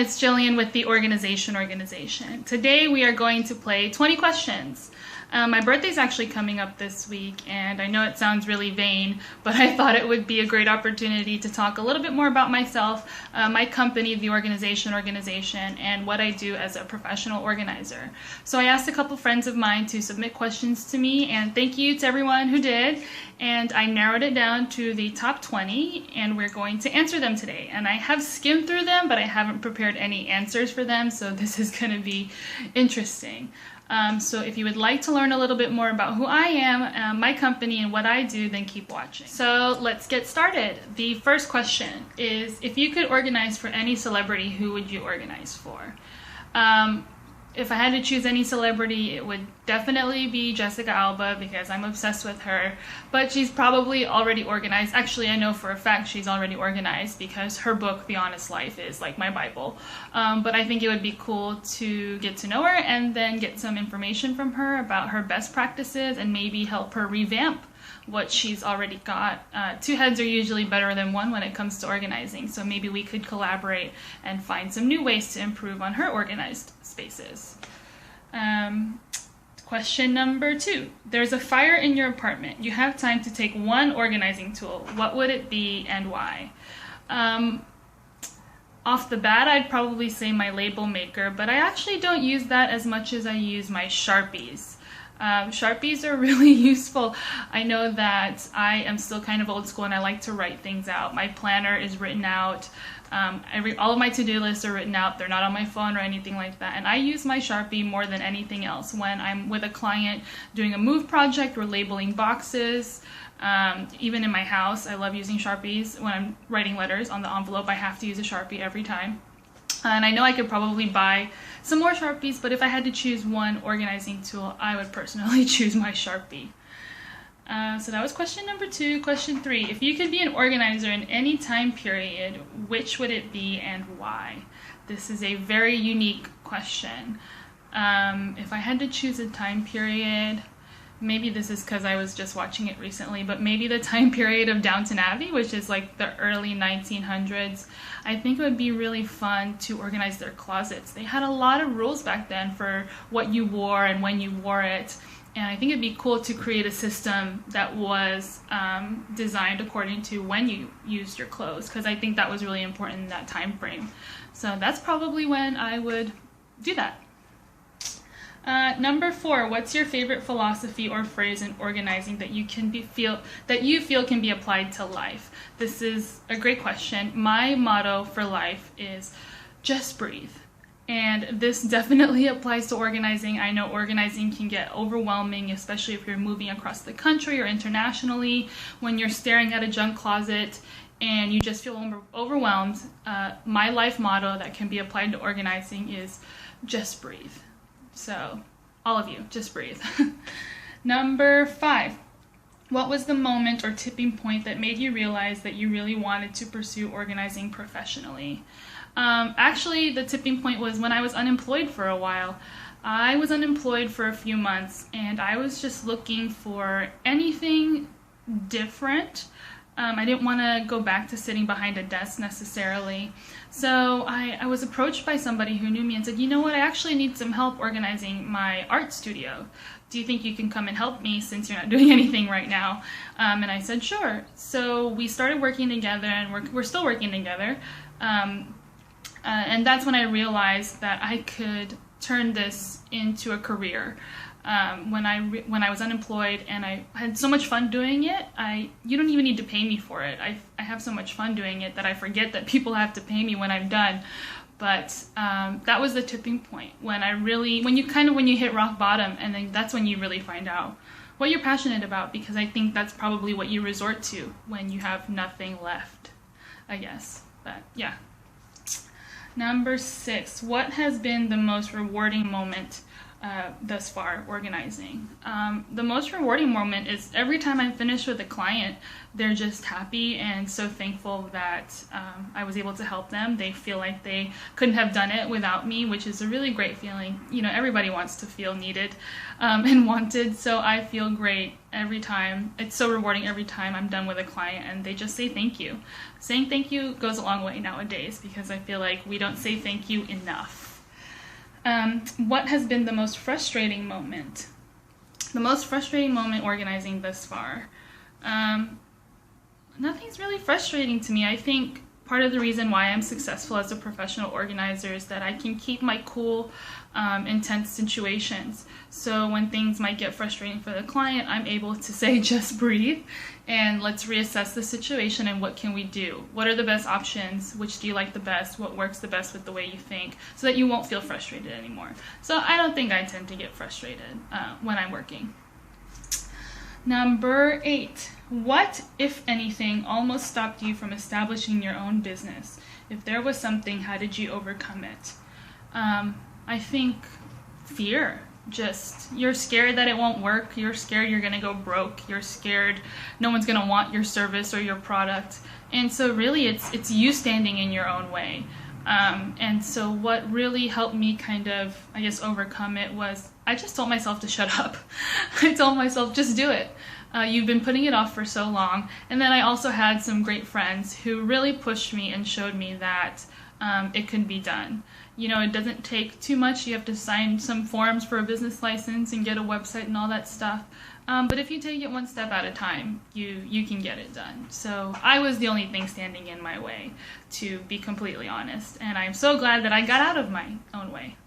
it's Jillian with the Organization. Today we are going to play 20 questions. My birthday's actually coming up this week, and I know it sounds really vain, but I thought it would be a great opportunity to talk a little bit more about myself, my company, the Organization, and what I do as a professional organizer. So I asked a couple friends of mine to submit questions to me, and thank you to everyone who did. And I narrowed it down to the top 20, and we're going to answer them today. And I have skimmed through them, but I haven't prepared any answers for them, so this is going to be interesting. So if you would like to learn a little bit more about who I am, my company, and what I do, then keep watching. So let's get started. The first question is, if you could organize for any celebrity, who would you organize for? If I had to choose any celebrity, it would definitely be Jessica Alba, because I'm obsessed with her, but she's probably already organized. Actually, I know for a fact she's already organized because her book, The Honest Life, is like my Bible. But I think it would be cool to get to know her and then get some information from her about her best practices and maybe help her revamp what she's already got. Two heads are usually better than one when it comes to organizing, so maybe we could collaborate and find some new ways to improve on her organized spaces. Question number 2. There's a fire in your apartment. You have time to take one organizing tool. What would it be and why? Off the bat, I'd probably say my label maker, but I actually don't use that as much as I use my Sharpies. Sharpies are really useful. I know that I am still kind of old school and I like to write things out. My planner is written out. All of my to-do lists are written out. They're not on my phone or anything like that. And I use my Sharpie more than anything else. When I'm with a client doing a move project or labeling boxes, even in my house, I love using Sharpies. When I'm writing letters on the envelope, I have to use a Sharpie every time. And I know I could probably buy some more Sharpies, but if I had to choose one organizing tool, I would personally choose my Sharpie. So that was question number 2. Question 3, if you could be an organizer in any time period, which would it be and why? This is a very unique question. If I had to choose a time period, maybe this is because I was just watching it recently, but maybe the time period of Downton Abbey, which is like the early 1900s. I think it would be really fun to organize their closets. They had a lot of rules back then for what you wore and when you wore it. And I think it'd be cool to create a system that was designed according to when you used your clothes, because I think that was really important in that time frame. So that's probably when I would do that. Number 4, what's your favorite philosophy or phrase in organizing that you feel can be applied to life? This is a great question. My motto for life is just breathe. And this definitely applies to organizing. I know organizing can get overwhelming, especially if you're moving across the country or internationally, when you're staring at a junk closet and you just feel overwhelmed. My life motto that can be applied to organizing is just breathe. So, all of you, just breathe. Number 5, what was the moment or tipping point that made you realize that you really wanted to pursue organizing professionally? Actually, the tipping point was when I was unemployed for a while. I was unemployed for a few months, and I was just looking for anything different. I didn't want to go back to sitting behind a desk necessarily. So I was approached by somebody who knew me and said, you know what, I actually need some help organizing my art studio. Do you think you can come and help me since you're not doing anything right now? And I said, sure. So we started working together, and we're still working together. And that's when I realized that I could turn this into a career. When I was unemployed and I had so much fun doing it, you don't even need to pay me for it. I have so much fun doing it that I forget that people have to pay me when I'm done. But that was the tipping point when you hit rock bottom, and then that's when you really find out what you're passionate about, because I think that's probably what you resort to when you have nothing left, I guess. But yeah. Number 6, what has been the most rewarding moment thus far organizing. The most rewarding moment is every time I'm finished with a client, they're just happy and so thankful that I was able to help them. They feel like they couldn't have done it without me, which is a really great feeling. You know, everybody wants to feel needed and wanted, so I feel great every time. It's so rewarding every time I'm done with a client and they just say thank you. Saying thank you goes a long way nowadays because I feel like we don't say thank you enough. What has been the most frustrating moment? The most frustrating moment organizing thus far? Nothing's really frustrating to me. I think part of the reason why I'm successful as a professional organizer is that I can keep my cool in tense situations. So when things might get frustrating for the client, I'm able to say, just breathe and let's reassess the situation and what can we do? What are the best options? Which do you like the best? What works the best with the way you think? So that you won't feel frustrated anymore. So I don't think I tend to get frustrated when I'm working. Number 8. What, if anything, almost stopped you from establishing your own business? If there was something, how did you overcome it? I think fear. Just, you're scared that it won't work. You're scared you're going to go broke. You're scared no one's going to want your service or your product. And so really it's you standing in your own way. And so what really helped me kind of, I guess, overcome it was I just told myself to shut up. I told myself, just do it. You've been putting it off for so long. And then I also had some great friends who really pushed me and showed me that it could be done. You know, it doesn't take too much. You have to sign some forms for a business license and get a website and all that stuff. But if you take it one step at a time, you can get it done. So I was the only thing standing in my way, to be completely honest. And I'm so glad that I got out of my own way.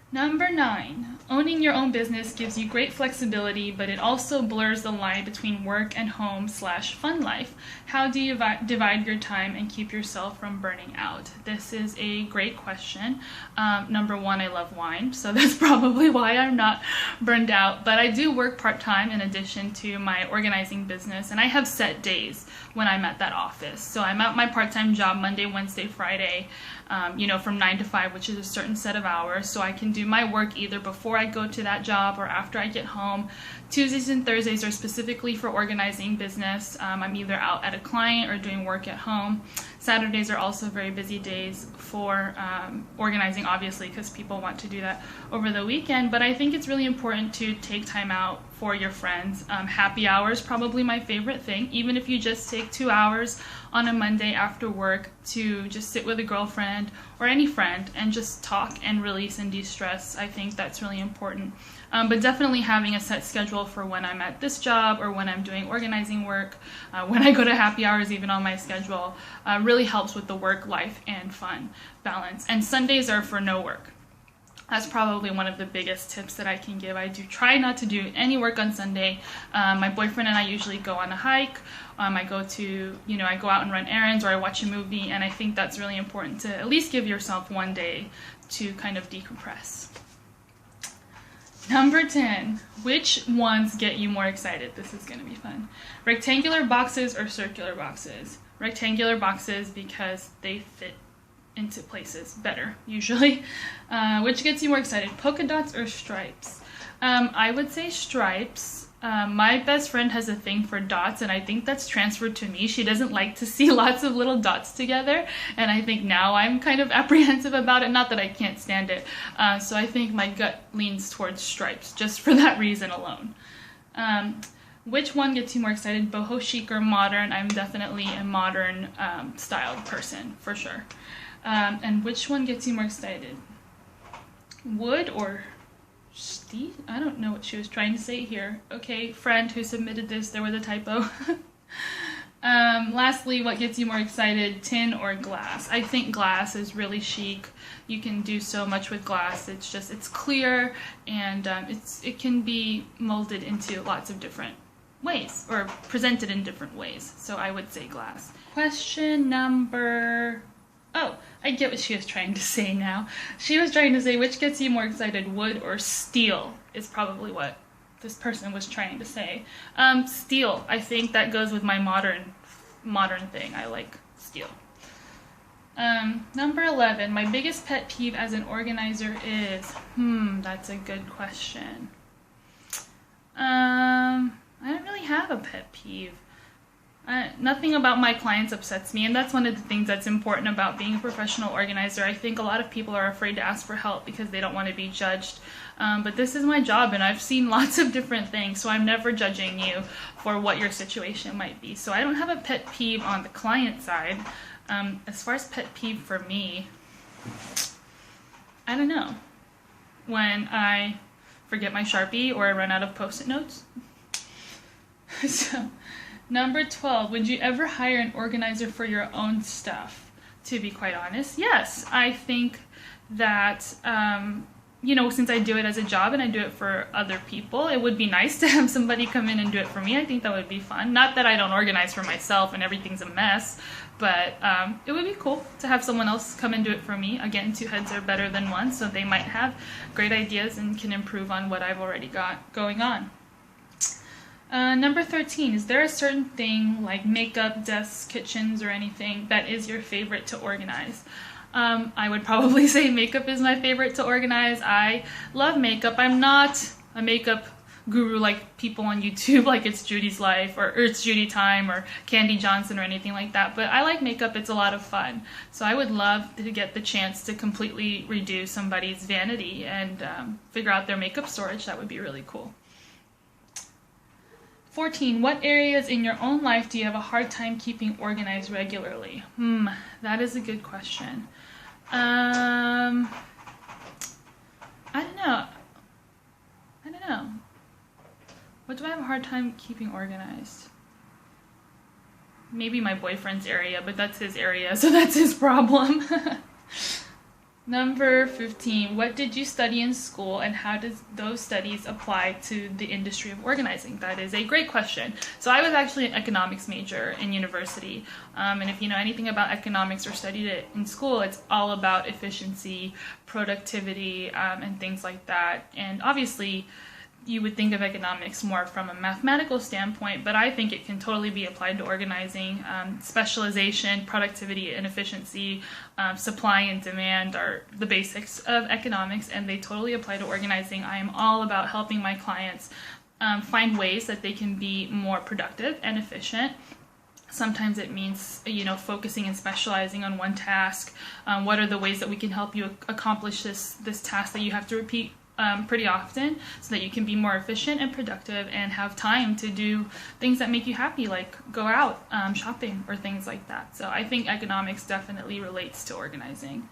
Number 9, owning your own business gives you great flexibility, but it also blurs the line between work and home/fun life. How do you divide your time and keep yourself from burning out? This is a great question. Number 1, I love wine, so that's probably why I'm not burned out. But I do work part-time in addition to my organizing business, and I have set days when I'm at that office. So I'm at my part-time job Monday, Wednesday, Friday, from 9 to 5, which is a certain set of hours. So I can do my work either before I go to that job or after I get home. Tuesdays and Thursdays are specifically for organizing business. I'm either out at a client or doing work at home. Saturdays are also very busy days for organizing, obviously, because people want to do that over the weekend. But I think it's really important to take time out for your friends. Happy hour is probably my favorite thing. Even if you just take 2 hours on a Monday after work to just sit with a girlfriend or any friend and just talk and release and de-stress, I think that's really important. But definitely having a set schedule for when I'm at this job or when I'm doing organizing work, when I go to happy hours, even on my schedule, really helps with the work, life, and fun balance. And Sundays are for no work. That's probably one of the biggest tips that I can give. I do try not to do any work on Sunday. My boyfriend and I usually go on a hike. I go out and run errands, or I watch a movie, and I think that's really important to at least give yourself one day to kind of decompress. Number 10, which ones get you more excited? This is going to be fun. Rectangular boxes or circular boxes? Rectangular boxes because they fit into places better, usually. Which gets you more excited, polka dots or stripes? I would say stripes. My best friend has a thing for dots, and I think that's transferred to me. She doesn't like to see lots of little dots together, and I think now I'm kind of apprehensive about it. Not that I can't stand it. So I think my gut leans towards stripes, just for that reason alone. Which one gets you more excited, boho chic or modern? I'm definitely a modern styled person, for sure. And which one gets you more excited? Wood or steel? I don't know what she was trying to say here. Okay, friend who submitted this, there was a typo. Lastly, what gets you more excited, tin or glass? I think glass is really chic. You can do so much with glass. It's clear, and it can be molded into lots of different ways, or presented in different ways. So I would say glass. Question number... Oh, I get what she was trying to say now. She was trying to say, which gets you more excited, wood or steel, is probably what this person was trying to say. Steel. I think that goes with my modern thing. I like steel. Number 11, my biggest pet peeve as an organizer is, that's a good question. I don't really have a pet peeve. Nothing about my clients upsets me, and that's one of the things that's important about being a professional organizer. I think a lot of people are afraid to ask for help because they don't want to be judged. But this is my job, and I've seen lots of different things, so I'm never judging you for what your situation might be. So I don't have a pet peeve on the client side. As far as pet peeve for me, I don't know. When I forget my Sharpie or I run out of Post-it notes. So, number 12, would you ever hire an organizer for your own stuff? To be quite honest, yes. I think that, since I do it as a job and I do it for other people, it would be nice to have somebody come in and do it for me. I think that would be fun. Not that I don't organize for myself and everything's a mess, but it would be cool to have someone else come and do it for me. Again, two heads are better than one, so they might have great ideas and can improve on what I've already got going on. Number 13, is there a certain thing like makeup, desks, kitchens, or anything that is your favorite to organize? I would probably say makeup is my favorite to organize. I love makeup. I'm not a makeup guru like people on YouTube, like It's Judy's Life or It's Judy Time or Candy Johnson or anything like that, but I like makeup. It's a lot of fun. So I would love to get the chance to completely redo somebody's vanity and figure out their makeup storage. That would be really cool. 14, what areas in your own life do you have a hard time keeping organized regularly? That is a good question. I don't know. What do I have a hard time keeping organized? Maybe my boyfriend's area, but that's his area, so that's his problem. Number 15, what did you study in school and how does those studies apply to the industry of organizing? That is a great question. So I was actually an economics major in university. And if you know anything about economics or studied it in school, it's all about efficiency, productivity, and things like that. And obviously, you would think of economics more from a mathematical standpoint, but I think it can totally be applied to organizing. Specialization, productivity, and efficiency, supply and demand are the basics of economics, and they totally apply to organizing. I am all about helping my clients find ways that they can be more productive and efficient. Sometimes it means, focusing and specializing on one task. What are the ways that we can help you accomplish this task that you have to repeat pretty often so that you can be more efficient and productive and have time to do things that make you happy, like go out shopping or things like that. So I think economics definitely relates to organizing.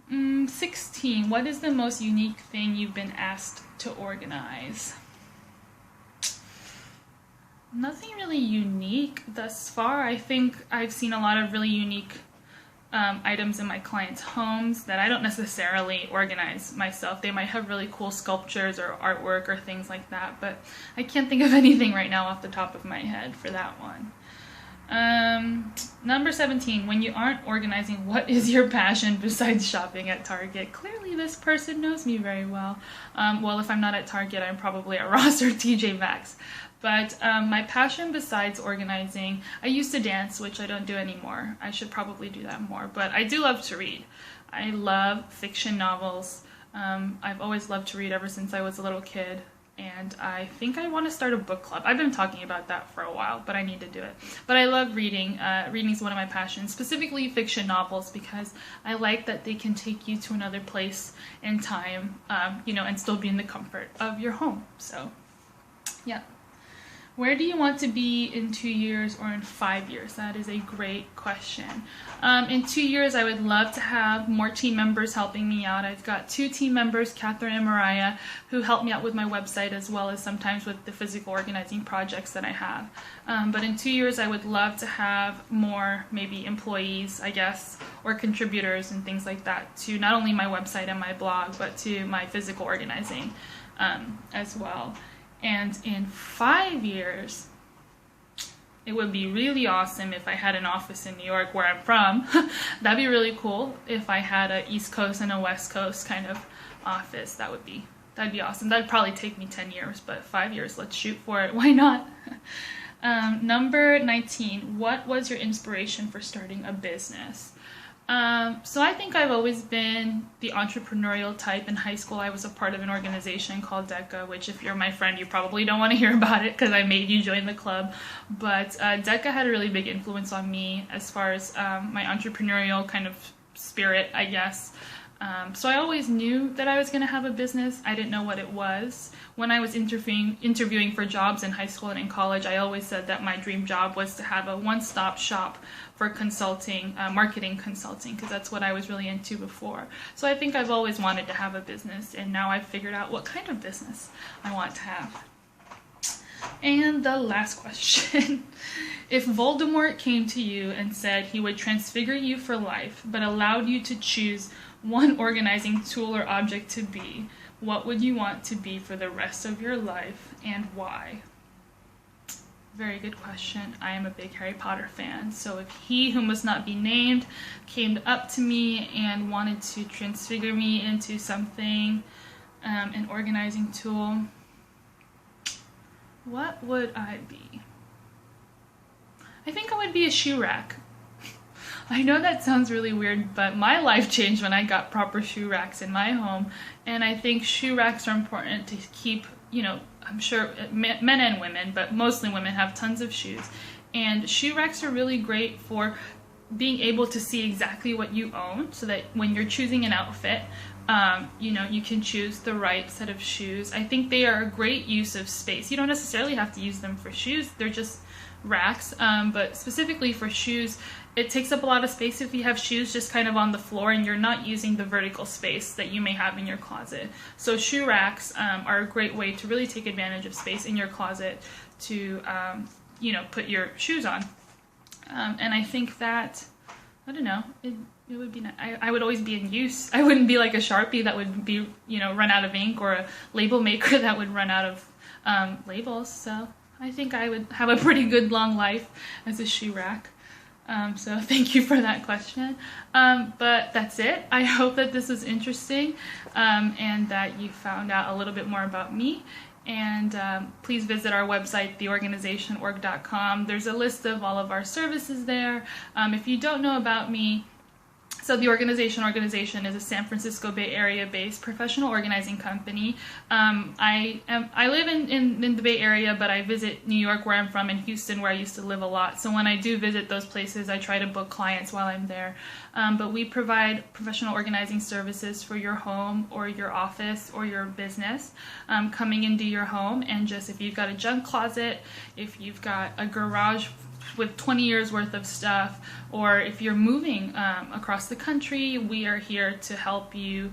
16, what is the most unique thing you've been asked to organize? Nothing really unique thus far. I think I've seen a lot of really unique items in my clients' homes that I don't necessarily organize myself. They might have really cool sculptures or artwork or things like that, but I can't think of anything right now off the top of my head for that one. Number 17, when you aren't organizing, what is your passion besides shopping at Target? Clearly this person knows me very well. Well, if I'm not at Target, I'm probably at Ross or TJ Maxx. But my passion besides organizing, I used to dance, which I don't do anymore. I should probably do that more. But I do love to read. I love fiction novels. I've always loved to read ever since I was a little kid. And I think I want to start a book club. I've been talking about that for a while, but I need to do it. But I love reading. Reading is one of my passions, specifically fiction novels, because I like that they can take you to another place in time, and still be in the comfort of your home. So, yeah. Where do you want to be in 2 years or in 5 years? That is a great question. In 2 years, I would love to have more team members helping me out. I've got 2 team members, Catherine and Mariah, who help me out with my website as well as sometimes with the physical organizing projects that I have. But in 2 years, I would love to have more maybe employees, I guess, or contributors and things like that to not only my website and my blog, but to my physical organizing as well. And in 5 years, it would be really awesome if I had an office in New York where I'm from. That'd be really cool if I had an East Coast and a West Coast kind of office. That'd be awesome. That'd probably take me 10 years, but 5 years, let's shoot for it. Why not? Number 19, what was your inspiration for starting a business? So I think I've always been the entrepreneurial type. In high school, I was a part of an organization called DECA, which if you're my friend, you probably don't want to hear about it because I made you join the club. But DECA had a really big influence on me as far as my entrepreneurial kind of spirit, I guess. So I always knew that I was going to have a business. I didn't know what it was. When I was interviewing for jobs in high school and in college, I always said that my dream job was to have a one-stop shop for consulting, marketing consulting, because that's what I was really into before. So I think I've always wanted to have a business, and now I've figured out what kind of business I want to have. And the last question. If Voldemort came to you and said he would transfigure you for life, but allowed you to choose one organizing tool or object to be, what would you want to be for the rest of your life, and why? Very good question. I am a big Harry Potter fan, so if he who must not be named came up to me and wanted to transfigure me into something, an organizing tool, what would I be? I think I would be a shoe rack. I know that sounds really weird, but my life changed when I got proper shoe racks in my home, and I think shoe racks are important to keep, I'm sure men and women, but mostly women have tons of shoes, and shoe racks are really great for being able to see exactly what you own, so that when you're choosing an outfit, you can choose the right set of shoes. I think they are a great use of space. You don't necessarily have to use them for shoes, they're just racks, but specifically for shoes, it takes up a lot of space if you have shoes just kind of on the floor and you're not using the vertical space that you may have in your closet. So shoe racks are a great way to really take advantage of space in your closet to, put your shoes on. And I think that, I don't know, it would be nice. I would always be in use. I wouldn't be like a Sharpie that would be, run out of ink, or a label maker that would run out of labels. So I think I would have a pretty good long life as a shoe rack. So thank you for that question. But that's it. I hope that this was interesting and that you found out a little bit more about me. And please visit our website, theorganizationorg.com. There's a list of all of our services there. If you don't know about me, so the Organization is a San Francisco Bay Area based professional organizing company. I live in the Bay Area, but I visit New York, where I'm from, and Houston, where I used to live a lot. So when I do visit those places, I try to book clients while I'm there. But we provide professional organizing services for your home or your office or your business, coming into your home. And just if you've got a junk closet, if you've got a garage with 20 years worth of stuff, or if you're moving across the country, we are here to help you,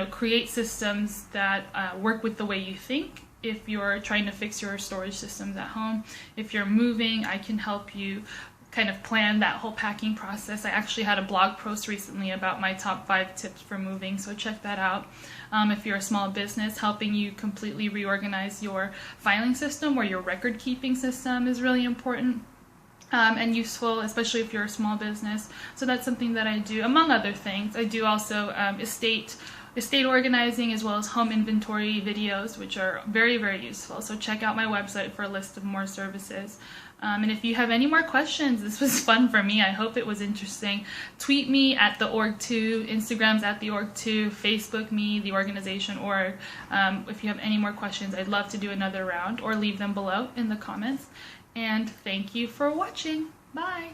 create systems that work with the way you think. If you're trying to fix your storage systems at home, if you're moving, I can help you kind of plan that whole packing process. I actually had a blog post recently about my top 5 tips for moving, so check that out. If you're a small business, helping you completely reorganize your filing system or your record keeping system is really important. And useful, especially if you're a small business. So that's something that I do, among other things. I do also estate organizing, as well as home inventory videos, which are very, very useful. So check out my website for a list of more services. And if you have any more questions, this was fun for me. I hope it was interesting. Tweet me at the org2, Instagram's at the org2, Facebook me, the organization org. If you have any more questions, I'd love to do another round, or leave them below in the comments. And thank you for watching. Bye!